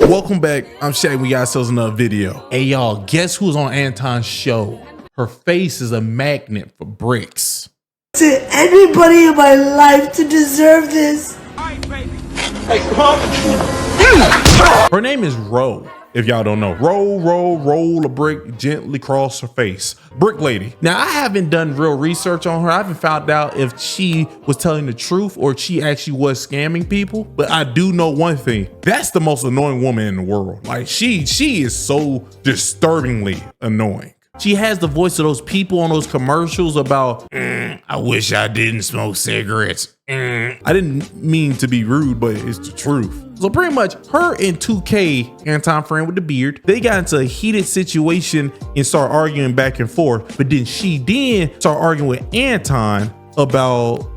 Welcome back. I'm Shaq. We got ourselves another video. Hey y'all, guess who's on Anton's show? Her face is a magnet for bricks. To anybody in my life to deserve this. Her name is Ro. If y'all don't know, roll a brick, gently cross her face. Brick lady. Now, I haven't done real research on her. I haven't found out if she was telling the truth or if she actually was scamming people. But I do know one thing. That's the most annoying woman in the world. Like, she is so disturbingly annoying. She has the voice of those people on those commercials about, I wish I didn't smoke cigarettes. I didn't mean to be rude, but it's the truth. So pretty much her and 2K, Anton friend with the beard, they got into a heated situation and started arguing back and forth. But then she started arguing with Anton about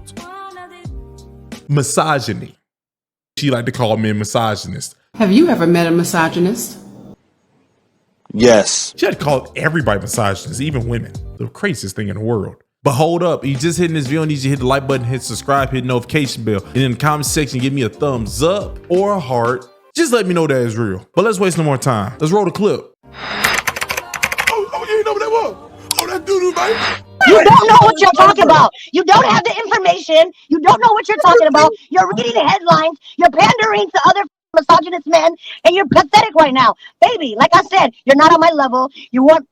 misogyny. She liked to call men misogynists. Have you ever met a misogynist? Yes. She had to call everybody misogynist, even women. The craziest thing in the world. But hold up, you just hitting this video, I need you to hit the like button, hit subscribe, hit the notification bell, and in the comment section, give me a thumbs up or a heart. Just let me know that it's real. But let's waste no more time. Let's roll the clip. Oh, you know what that was? Oh, that doo-doo, baby. You don't know what you're talking about. You don't have the information. You don't know what you're talking about. You're reading the headlines. You're pandering to other misogynist men, and you're pathetic right now. Baby, like I said, you're not on my level. You want...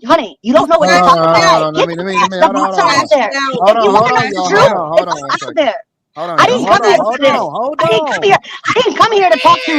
Honey, you don't know what you're talking about. Get the facts. The books are out there. If you want to know the truth, it's out there. I didn't come here for this. I didn't come here to talk to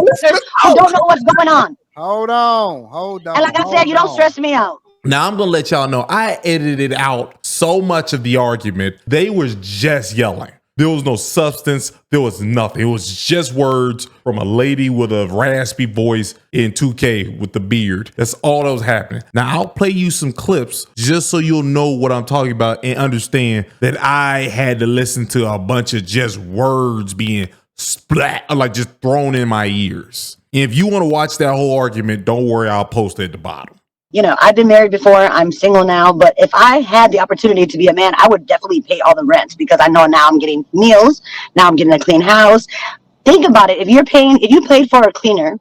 listeners who don't know what's going on. Hold on. And like I said, you don't stress me out. Now I'm gonna let y'all know, I edited out so much of the argument. They was just yelling. There was no substance. There was nothing. It was just words from a lady with a raspy voice in 2K with the beard. That's all that was happening. Now I'll play you some clips just so you'll know what I'm talking about and understand that I had to listen to a bunch of just words being splat, like just thrown in my ears. And if you want to watch that whole argument, don't worry, I'll post it at the bottom. You know, I've been married before. I'm single now. But if I had the opportunity to be a man, I would definitely pay all the rent because I know now I'm getting meals. Now I'm getting a clean house. Think about it. If you paid for a cleaner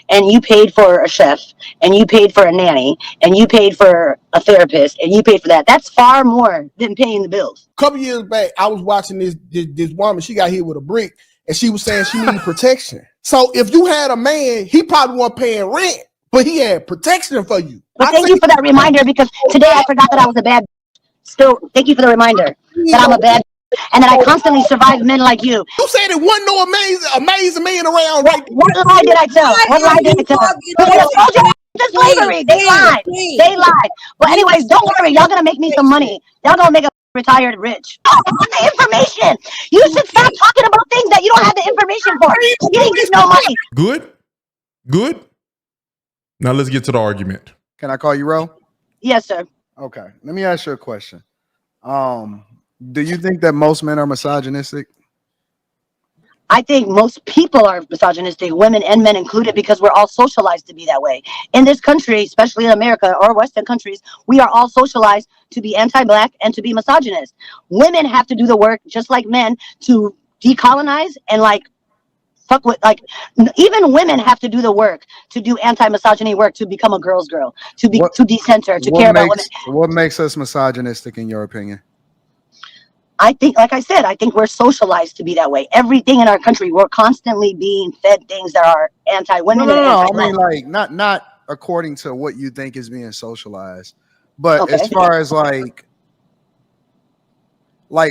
and you paid for a chef and you paid for a nanny and you paid for a therapist and you paid for that, that's far more than paying the bills. A couple years back, I was watching this woman. She got hit with a brick and she was saying she needed protection. So if you had a man, he probably wasn't paying rent, but he had protection for you. But thank you for that reminder because today I forgot that I was a bad. Still, thank you for the reminder that I'm a bad and that I constantly survive men like you. You said it wasn't no amazing man around, right? What lie did I tell? What lie did I tell? I told you the slavery. They lied. They lied. But anyways, don't worry. Y'all gonna make me some money. Y'all gonna make a retired rich. I want the information. You should stop talking about things that you don't have the information for. You didn't get no money. Good. Now let's get to the argument. Can I call you Ro? Yes, sir. Okay. Let me ask you a question. Do you think that most men are misogynistic? I think most people are misogynistic, women and men included, because we're all socialized to be that way. In this country, especially in America or Western countries, we are all socialized to be anti-black and to be misogynist. Women have to do the work just like men to decolonize and fuck with, even women have to do the work to do anti-misogyny work, to become a girl's girl, to decenter, to care about women. What makes us misogynistic in your opinion? I think, like I said, I think we're socialized to be that way. Everything in our country, we're constantly being fed things that are anti-women. No. I mean, like, not according to what you think is being socialized, but okay. As far as like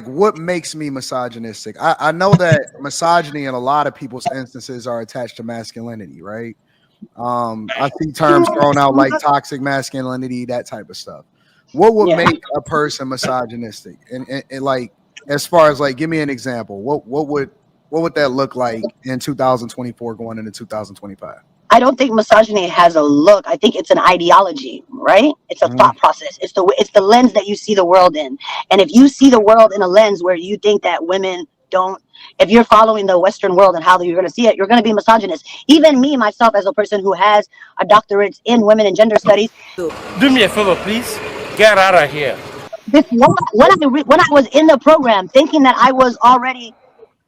what makes me misogynistic? I know that misogyny in a lot of people's instances are attached to masculinity, right? I see terms thrown out like toxic masculinity, that type of stuff. What would make a person misogynistic? And like, as far as like, give me an example. What would that look like in 2024 going into 2025? I don't think misogyny has a look. I think it's an ideology, right? It's a thought process. It's the lens that you see the world in. And if you see the world in a lens where you think that women don't, if you're following the Western world and how you're going to see it, you're going to be misogynist. Even me, myself, as a person who has a doctorate in women and gender studies. Do me a favor, please. Get out of here. When I was in the program, thinking that I was already,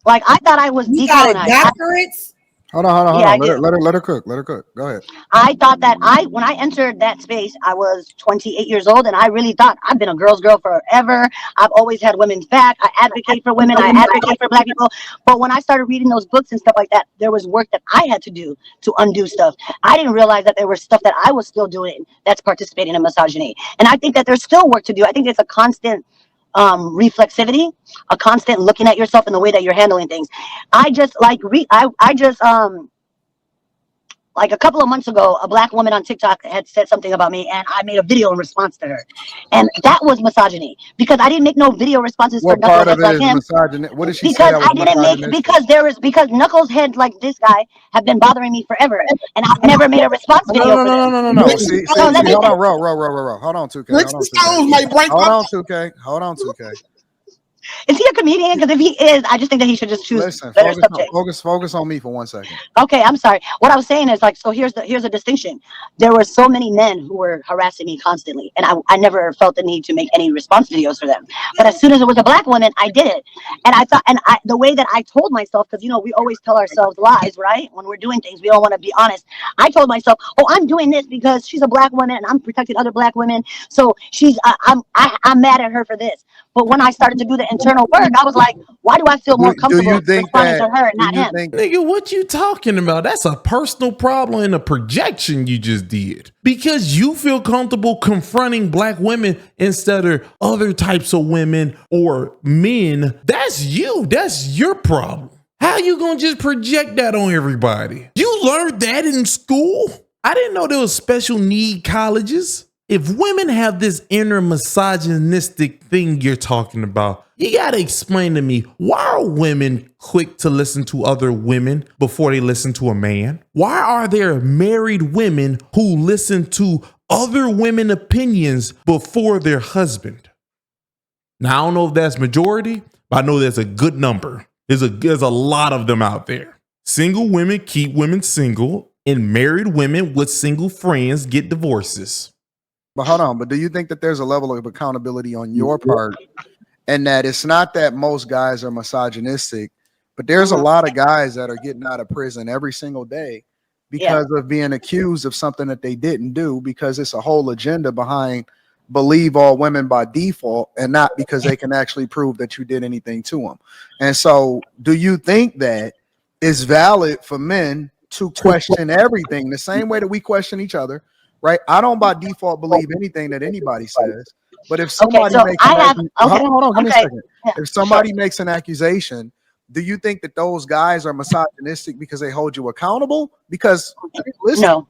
I thought I was decolonized. Doctorates? Hold Yeah, I on. do. Let her cook. Let her cook. Go ahead. I thought that when I entered that space, I was 28 years old, and I really thought I've been a girl's girl forever. I've always had women's back. I advocate for women. I advocate for Black people. But when I started reading those books and stuff like that, there was work that I had to do to undo stuff. I didn't realize that there was stuff that I was still doing that's participating in misogyny. And I think that there's still work to do. I think it's a constant reflexivity, a constant looking at yourself and the way that you're handling things. I just like a couple of months ago, a Black woman on TikTok had said something about me, and I made a video in response to her. And that was misogyny, because I didn't make no video responses for What part knuckleheads of it like is him. misogyny? What did she say Because that was I didn't make misogynistic? because knuckleheads like this guy have been bothering me forever, and I've never made a response video for them. No. See, So let me hold on, finish. row. Hold on, 2K. Bricks Hold on, and 2K. stones might break Hold my on, 2K. Hold on, 2K. Is he a comedian? Because if he is, I just think that he should just choose Listen, better subjects. focus on me for 1 second. Okay, I'm sorry. What I was saying is like, so here's a distinction. There were so many men who were harassing me constantly, and I never felt the need to make any response videos for them. But as soon as it was a Black woman, I did it. And I thought, the way that I told myself, because we always tell ourselves lies, right? When we're doing things, we don't want to be honest. I told myself, oh, I'm doing this because she's a Black woman and I'm protecting other Black women. So I'm mad at her for this. But when I started to do the internal work, I was like, why do I feel more Do you comfortable think responding that? to her and Do not you him? think? Nigga, what you talking about? That's a personal problem and a projection you just did. Because you feel comfortable confronting Black women instead of other types of women or men. That's you. That's your problem. How you gonna just project that on everybody? You learned that in school? I didn't know there was special need colleges. If women have this inner misogynistic thing you're talking about, you gotta explain to me, why are women quick to listen to other women before they listen to a man? Why are there married women who listen to other women opinions before their husband? Now, I don't know if that's majority, but I know there's a good number. There's a lot of them out there. Single women keep women single, and married women with single friends get divorces. But hold on. But do you think that there's a level of accountability on your part, and that it's not that most guys are misogynistic, but there's a lot of guys that are getting out of prison every single day because of being accused of something that they didn't do, because it's a whole agenda behind believe all women by default, and not because they can actually prove that you did anything to them. And so do you think that it's valid for men to question everything the same way that we question each other? Right? I don't by default believe anything that anybody says, but if somebody makes hold on, give me a second. If somebody makes an accusation, do you think that those guys are misogynistic because they hold you accountable? Because listen,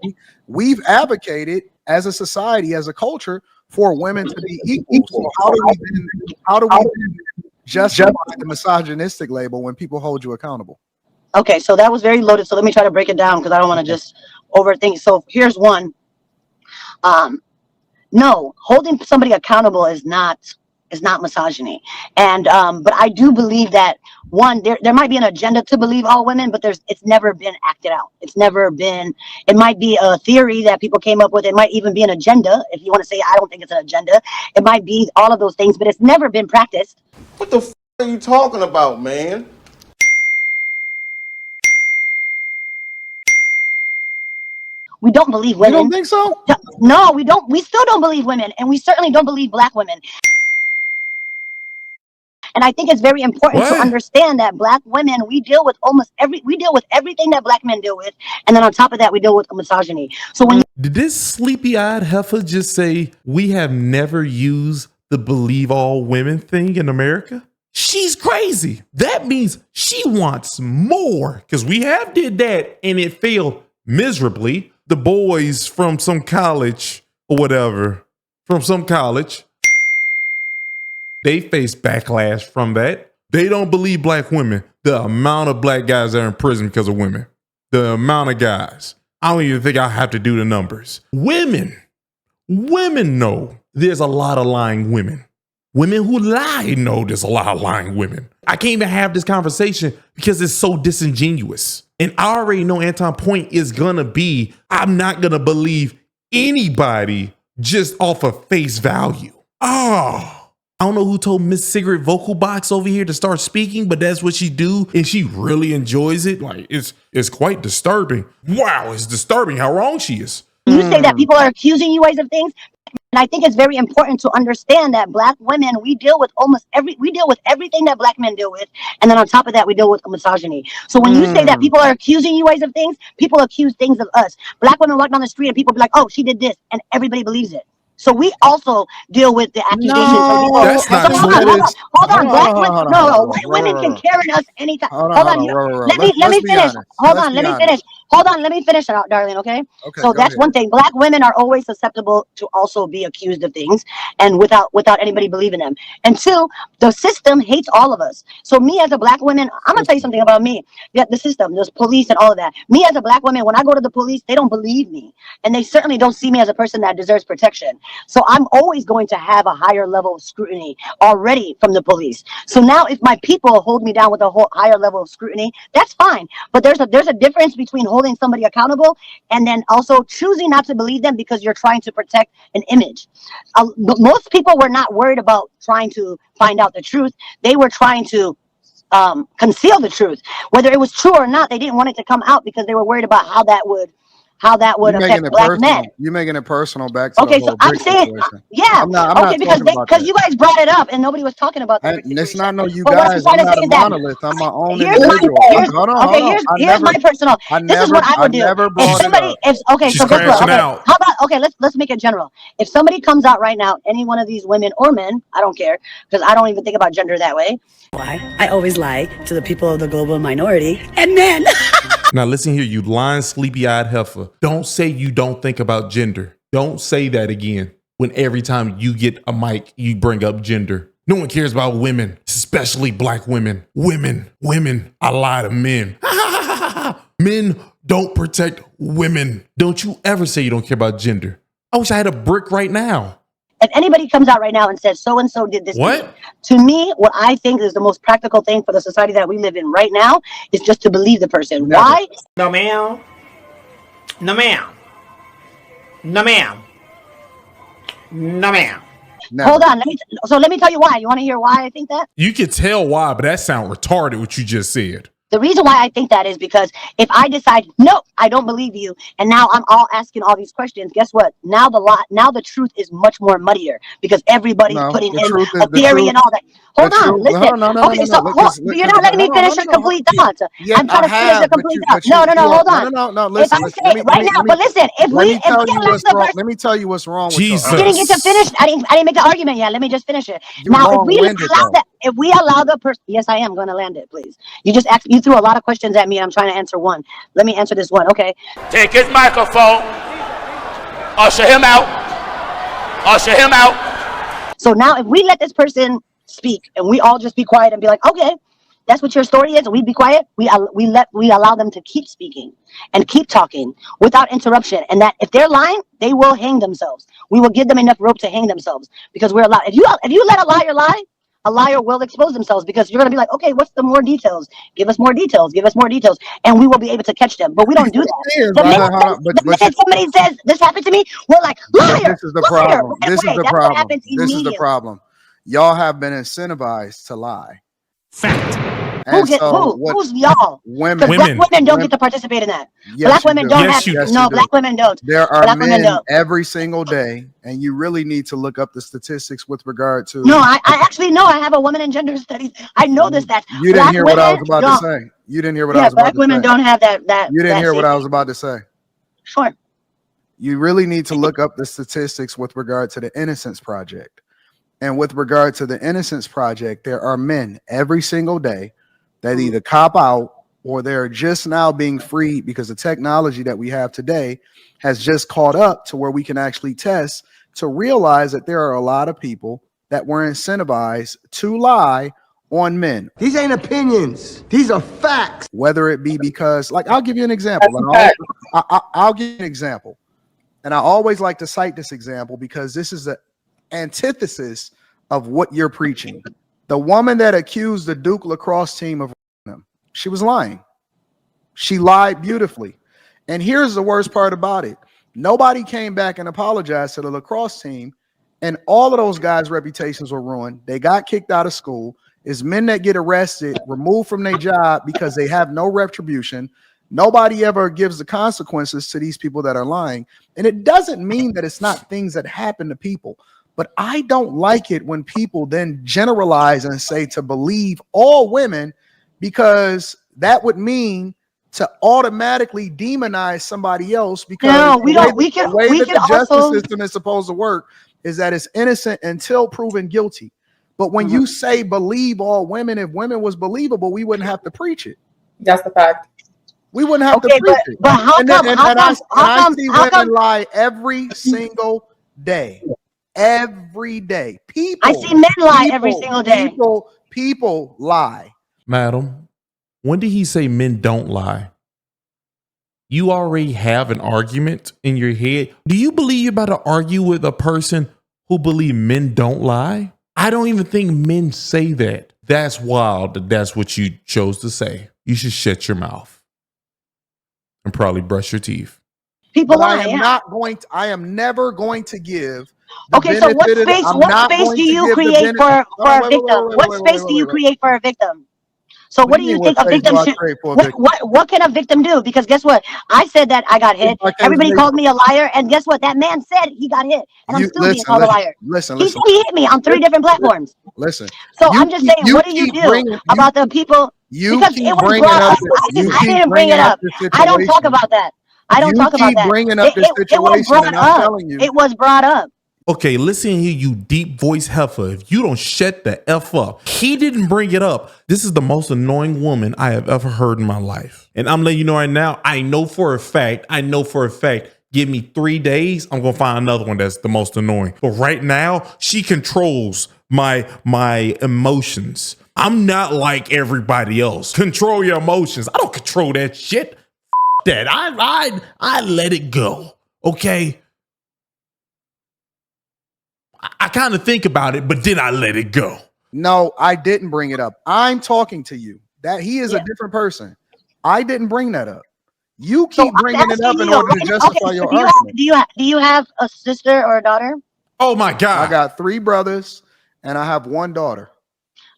we've advocated as a society, as a culture, for women to be equal. So how do we justify the misogynistic label when people hold you accountable? Okay, so that was very loaded. So let me try to break it down because I don't want to just overthink. So here's one. No, holding somebody accountable is not misogyny. And but I do believe that one, there might be an agenda to believe all women, but it's never been acted out. It's never been, it might be a theory that people came up with. It might even be an agenda. If you want to say, I don't think it's an agenda, it might be all of those things, but it's never been practiced. What the f are you talking about, man? We don't believe women. You don't think so? No, we don't. We still don't believe women, and we certainly don't believe Black women. And I think it's very important to understand that Black women, we deal with everything that Black men deal with, and then on top of that, we deal with misogyny. So when did this sleepy-eyed heifer just say we have never used the believe all women thing in America? She's crazy. That means she wants more, because we have did that and it failed miserably. The boys from some college or whatever, they face backlash from that. They don't believe Black women. The amount of Black guys that are in prison because of women. The amount of guys. I don't even think I have to do the numbers. Women know there's a lot of lying women. Women who lie know there's a lot of lying women. I can't even have this conversation because it's so disingenuous. And I already know Anton's point is gonna be, I'm not gonna believe anybody just off of face value. I'm I don't know who told Miss Cigarette Vocal Box over here to start speaking, but that's what she do, and she really enjoys it. Like it's quite disturbing. Wow, it's disturbing how wrong she is. You say that people are accusing you guys of things. And I think it's very important to understand that black women, we deal with everything that black men deal with. And then on top of that, we deal with misogyny. So when you say that people are accusing you guys of things, people accuse things of us. Black women walk down the street and people be like, oh, she did this. And everybody believes it. So we also deal with the accusations. No, that's not true. Hold on. Black women, white women can carry us anytime. Hold on. Let me finish. Hold on, let me finish. Hold on, let me finish, darling, okay? So that's one thing. Black women are always susceptible to also be accused of things and without anybody believing them. And two, the system hates all of us. So me as a black woman, I'm gonna tell you something about me. Yeah, the system, there's police and all of that. Me as a black woman, when I go to the police, they don't believe me. And they certainly don't see me as a person that deserves protection. So I'm always going to have a higher level of scrutiny already from the police. So now if my people hold me down with a whole higher level of scrutiny, that's fine. But there's a difference between holding somebody accountable and then also choosing not to believe them because you're trying to protect an image. Most people were not worried about trying to find out the truth. They were trying to conceal the truth. Whether it was true or not, they didn't want it to come out because they were worried about how that would affect black men. You're making it personal back to okay, the so I'm saying, yeah, I'm not because you guys brought it up and nobody was talking about that. It's not no you guys. I'm not a monolith. I'm my own individual. Here's my personal. This is what I would do. If somebody, so guess what? Okay, how about let's make it general. If somebody comes out right now, any one of these women or men, I don't care because I don't even think about gender that way. Why? I always lie to the people of the global minority and men. Now listen here, you lying, sleepy-eyed heifer. Don't say you don't think about gender. Don't say that again when every time you get a mic, you bring up gender. No one cares about women, especially black women. Women, I lie to men. Men don't protect women. Don't you ever say you don't care about gender. I wish I had a brick right now. If anybody comes out right now and says so-and-so did this, to me, what I think is the most practical thing for the society that we live in right now is just to believe the person. Never. Why? No, ma'am. No, ma'am. No, ma'am. No, ma'am. Never. Hold on. Let me tell you why. You want to hear why I think that? You can tell why, but that sounds retarded what you just said. The reason why I think that is because if I decide, no, I don't believe you, and now I'm all asking all these questions, guess what? Now the truth is much more muddier because everybody's putting in a theory and all that. Hold on, listen. You're not letting me finish a complete thought. I'm trying to finish a complete thought. No, hold on. No, listen. Let me tell you what's wrong with you. I didn't get to finish. I didn't make the argument yet. Let me just finish it. Now, if we allow the person, yes, I am going to land it, please. You threw a lot of questions at me and I'm trying to answer one. Let me answer this one, okay? Take his microphone. Usher him out. Usher him out. So now if we let this person speak and we all just be quiet and be like, okay, that's what your story is, and we be quiet, we allow them to keep speaking and keep talking without interruption. And that if they're lying, they will hang themselves. We will give them enough rope to hang themselves because we're allowed. If you let a liar lie, a liar will expose themselves because you're going to be like, okay, what's the more details? Give us more details. Give us more details. And we will be able to catch them. But we don't do that. The minute somebody says, this happened to me, we're like, liar. This is the problem. This is the problem. Y'all have been incentivized to lie. Fact. Who's y'all? Women. Black women don't get to participate in that. Yes, black women don't have. No, black women don't. There are men every single day, and you really need to look up the statistics with regard to. No, I actually know. I have a woman in gender studies. I know this. That you didn't hear what I was about to say. You didn't hear what I was about to say. Black women don't have that. You didn't hear what I was about to say. Sure. You really need to look up the statistics with regard to the Innocence Project. And with regard to the Innocence Project, there are men every single day that either cop out or they're just now being freed because the technology that we have today has just caught up to where we can actually test to realize that there are a lot of people that were incentivized to lie on men. These ain't opinions. These are facts. Whether it be because, like, I'll give you an example. I'll give you an example. And I always like to cite this example because this is the antithesis of what you're preaching. The woman that accused the Duke lacrosse team of them, she was lying. She lied beautifully. And here's the worst part about it. Nobody came back and apologized to the lacrosse team and all of those guys' reputations were ruined. They got kicked out of school. It's men that get arrested, removed from their job because they have no retribution. Nobody ever gives the consequences to these people that are lying. And it doesn't mean that it's not things that happen to people. But I don't like it when people then generalize and say to believe all women, because that would mean to automatically demonize somebody else. Because no, we don't. The way that the justice system is supposed to work is that it's innocent until proven guilty. But when you say believe all women, if women was believable, we wouldn't have to preach it. That's the fact. We wouldn't have to preach it. But how come I see women lie every single day. Every day. People. I see men lie every single day. People lie. Madam, when did he say men don't lie? You already have an argument in your head. Do you believe you're about to argue with a person who believes men don't lie? I don't even think men say that. That's wild that that's what you chose to say. You should shut your mouth and probably brush your teeth. People lie. I am never going to give. Okay, so what space do you create for a victim? What space do you create for a victim? So what do you think a victim should? What can a victim do? Because guess what? I said that I got hit. Everybody called me a liar, and guess what? That man said he got hit, and I'm still being called a liar. Listen. He hit me on 3 different platforms. Listen. So I'm just saying, what do you do about the people? Because it was brought up. I didn't bring it up. I don't talk about that. I don't talk about that. Bringing up this situation, it was brought and I'm telling you. It was brought up. Okay, listen here, you deep voice heifer. If you don't shut the F up, he didn't bring it up. This is the most annoying woman I have ever heard in my life. And I'm letting you know right now, I know for a fact, give me 3 days, I'm going to find another one that's the most annoying. But right now, she controls my emotions. I'm not like everybody else. Control your emotions. I don't control that shit. F that. I let it go. Okay? I kind of think about it, but then I let it go. No, I didn't bring it up. I'm talking to you. That he is a different person. I didn't bring that up. You keep bringing it up in order to justify your argument. Do you have a sister or a daughter? Oh my God. I got 3 brothers and I have 1 daughter.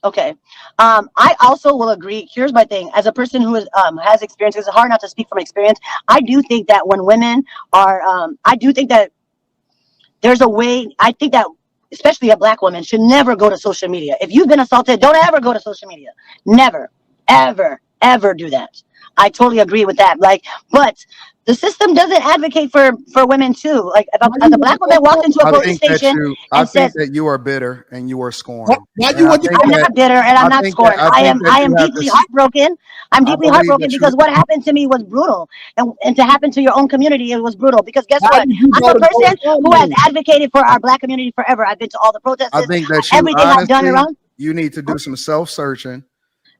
Okay. I also will agree. Here's my thing. As a person who has experience, it's hard not to speak from experience. I do think that when women are, I do think that there's a way. I think that especially a Black woman should never go to social media. If you've been assaulted, don't ever go to social media. Never, ever, ever do that. I totally agree with that. But the system doesn't advocate for women too. Like if a Black woman walked into a police station and said that you are bitter and you are scorned. I'm not bitter and I'm not scorned. I am deeply heartbroken. I'm deeply heartbroken because what happened to me was brutal, and to happen to your own community, it was brutal. Because guess what? I'm a person who has advocated for our Black community forever. I've been to all the protests. I think that everything I've done around. You need to do some self-searching.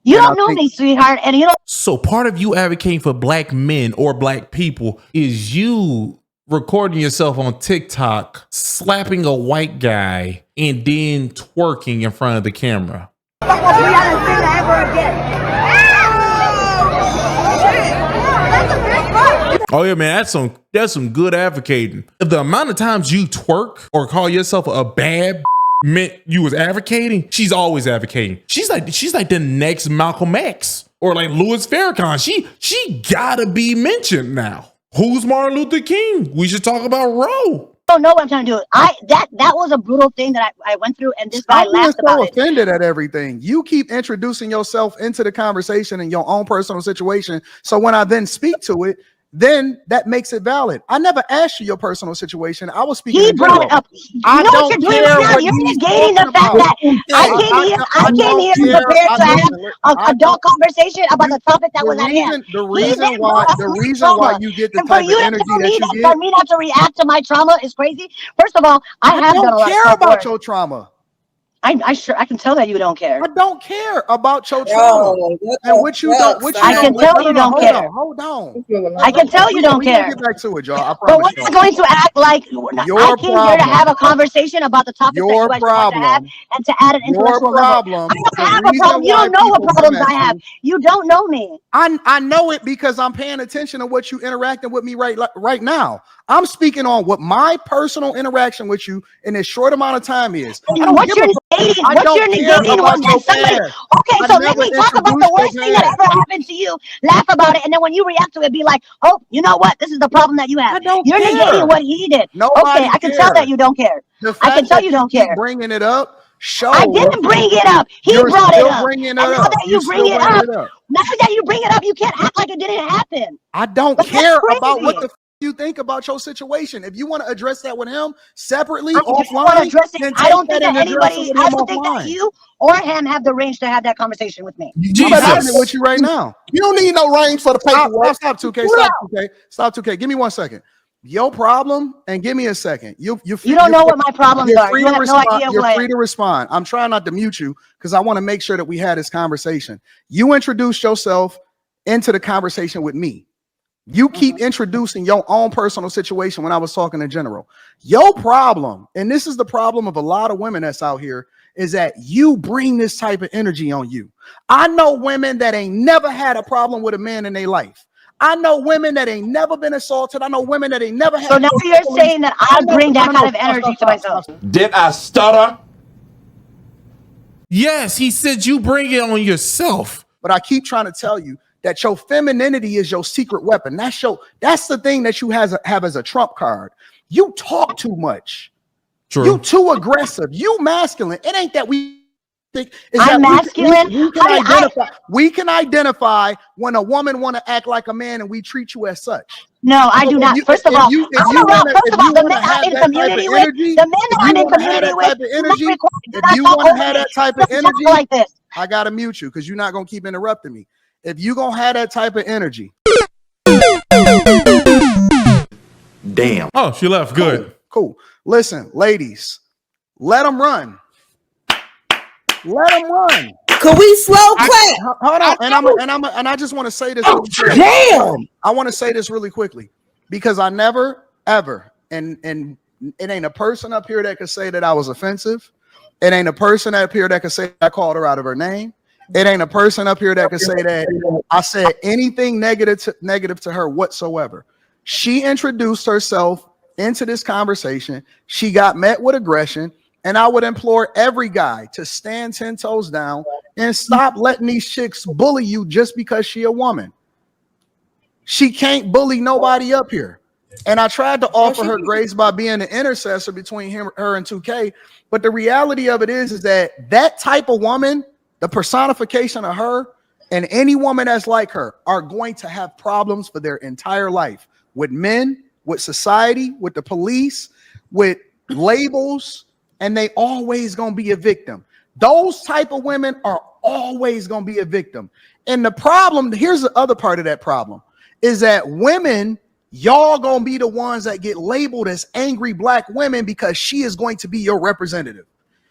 You don't know me, sweetheart, and you don't. So part of you advocating for Black men or Black people is you recording yourself on TikTok, slapping a white guy, and then twerking in front of the camera. Oh yeah, man, that's some good advocating. If the amount of times you twerk or call yourself a bad meant you was advocating, she's always advocating. She's like the next Malcolm X or like Louis Farrakhan. She gotta be mentioned now. Who's Martin Luther King? We should talk about Roe. I don't know what I'm trying to do. That was a brutal thing that I went through, and this guy laughed about it. Offended at everything. You keep introducing yourself into the conversation in your own personal situation. So when I then speak to it, then that makes it valid. I never asked you your personal situation. I was speaking. He brought it up. I know what you're doing now. You're negating the fact that I came here prepared to have an adult conversation about the topic that was at hand. The reason why you get the type of energy that you get. For me not to react to my trauma is crazy. First of all, I have done a lot of care about your trauma. I can tell that you don't care. I don't care about your trauma. And what you don't, I can tell you don't care. Hold on. I can tell you don't We care. gonna get back to it, y'all. I But promise we're you. not going to act like I came here to have a conversation about the topics that you guys want to have and to add an intellectual level. I don't have a problem. You don't know what problems I have. You don't know me. I know it because I'm paying attention to what you interacting with me right now. I'm speaking on what my personal interaction with you in this short amount of time is. What you're negating was that somebody. Okay, so let me talk about the worst thing that ever happened to you. Laugh about it, and then when you react to it, be like, "Oh, you know what? This is the problem that you have." You're negating what he did. Okay, I can tell that you don't care. I can tell you don't care. Bringing it up. I didn't bring it up. He brought it up. And now that you bring it up, you can't act like it didn't happen. I don't care about what the you think about your situation. If you want to address that with him separately, offline, I don't think that you or him have the range to have that conversation with me. I'm having it with you right now. You don't need no range for the paperwork. Stop 2K. Stop 2K. Give me 1 second. Your problem, and give me a second. You don't know what my problems are. You have no idea You're free to respond. I'm trying not to mute you because I want to make sure that we had this conversation. You introduced yourself into the conversation with me. You keep introducing your own personal situation when I was talking in general. Your problem, and this is the problem of a lot of women that's out here, is that you bring this type of energy on you. I know women that ain't never had a problem with a man in their life. I know women that ain't never been assaulted. I know women that ain't never had. So now you're saying that I bring that kind of energy to myself. Did I stutter? Yes, he said you bring it on yourself. But I keep trying to tell you that your femininity is your secret weapon. That's the thing that you have as a trump card. You talk too much. True. You too aggressive. You masculine. It ain't that we think I'm masculine. We can identify when a woman want to act like a man and we treat you as such. No, I do not. First of all, the men I'm in community with, if you want to have that type of energy like this, I gotta mute you because you're not gonna keep interrupting me. If you gonna have that type of energy, damn. Oh, she left. Good. Cool. Listen, ladies, let them run. Let them run. Could we slow clap? Hold on, and I just want to say this. Damn. I want to say this really quickly because I never ever and it ain't a person up here that could say that I was offensive. It ain't a person up here that could say I called her out of her name. It ain't a person up here that could say that I said anything negative to her whatsoever. She introduced herself into this conversation. She got met with aggression. And I would implore every guy to stand 10 toes down and stop letting these chicks bully you just because she a woman. She can't bully nobody up here. And I tried to offer her grace by being an intercessor between her and 2K. But the reality of it is that type of woman, the personification of her and any woman that's like her are going to have problems for their entire life with men, with society, with the police, with labels, and they always gonna be a victim. Those type of women are always gonna be a victim. And the problem, here's the other part of that problem, is that women, y'all gonna be the ones that get labeled as angry black women because she is going to be your representative.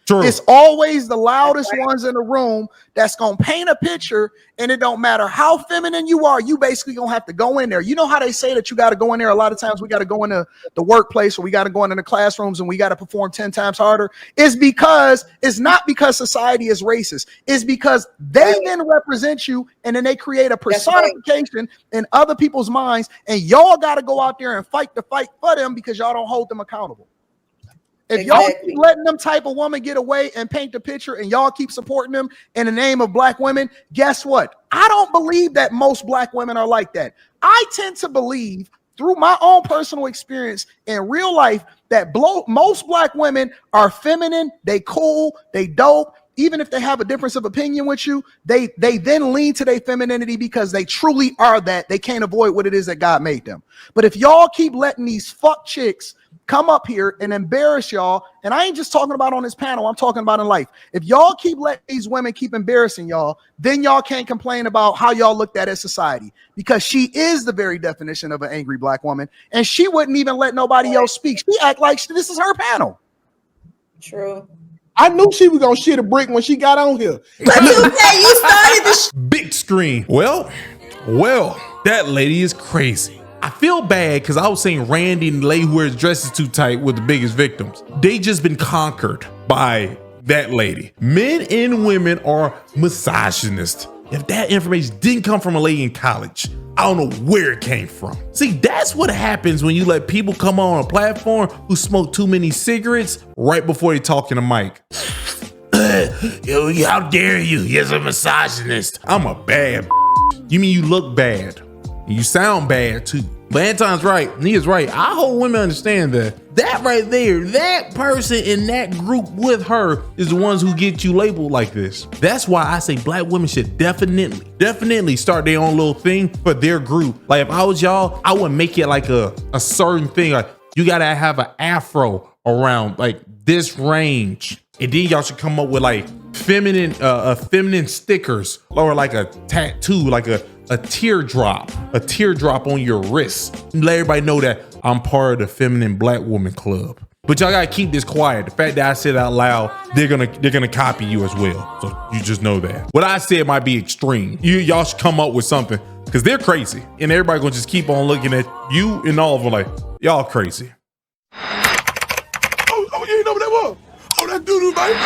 True. It's always the loudest ones in the room that's gonna paint a picture, and it don't matter how feminine you are, you basically gonna have to go in there. You know how they say that you got to go in there? A lot of times we got to go into the workplace or we got to go into the classrooms and we got to perform 10 times harder. It's not because society is racist. It's because they then represent you, and then they create a personification in other people's minds, and y'all got to go out there and fight the fight for them because y'all don't hold them accountable. If y'all keep letting them type of woman get away and paint the picture and y'all keep supporting them in the name of black women, guess what? I don't believe that most black women are like that. I tend to believe through my own personal experience in real life that most black women are feminine, they cool, they dope. Even if they have a difference of opinion with you, they then lean to their femininity because they truly are that. They can't avoid what it is that God made them. But if y'all keep letting these fuck chicks come up here and embarrass y'all, and I ain't just talking about on this panel, I'm talking about in life. If y'all keep letting these women keep embarrassing y'all, then y'all can't complain about how y'all looked at as society, because she is the very definition of an angry black woman, and she wouldn't even let nobody else speak. She act like this is her panel. True. I knew she was gonna shit a brick when she got on here. But you started the Big screen. Well, that lady is crazy. I feel bad because I was saying Randy and the lady who wears dresses too tight were the biggest victims. They just been conquered by that lady. Men and women are misogynist. If that information didn't come from a lady in college, I don't know where it came from. See, that's what happens when you let people come on a platform who smoke too many cigarettes right before they talk in the mic. Yo, how dare you? You're a misogynist. I'm a bad. You mean you look bad? You sound bad too. But Anton's right. He is right. I hope women understand that right there, that person in that group with her is the ones who get you labeled like this. That's why I say black women should definitely start their own little thing for their group. Like if I was y'all, I would make it like a certain thing. Like you gotta have an afro around like this range. And then y'all should come up with like feminine stickers or like a tattoo, like a teardrop on your wrist. Let everybody know that I'm part of the feminine black woman club. But y'all gotta keep this quiet. The fact that I said it out loud, they're gonna copy you as well. So you just know that. What I said might be extreme. Y'all should come up with something because they're crazy. And everybody gonna just keep on looking at you and all of them like, y'all crazy. Oh, you know what that was? Oh, that doo-doo, baby.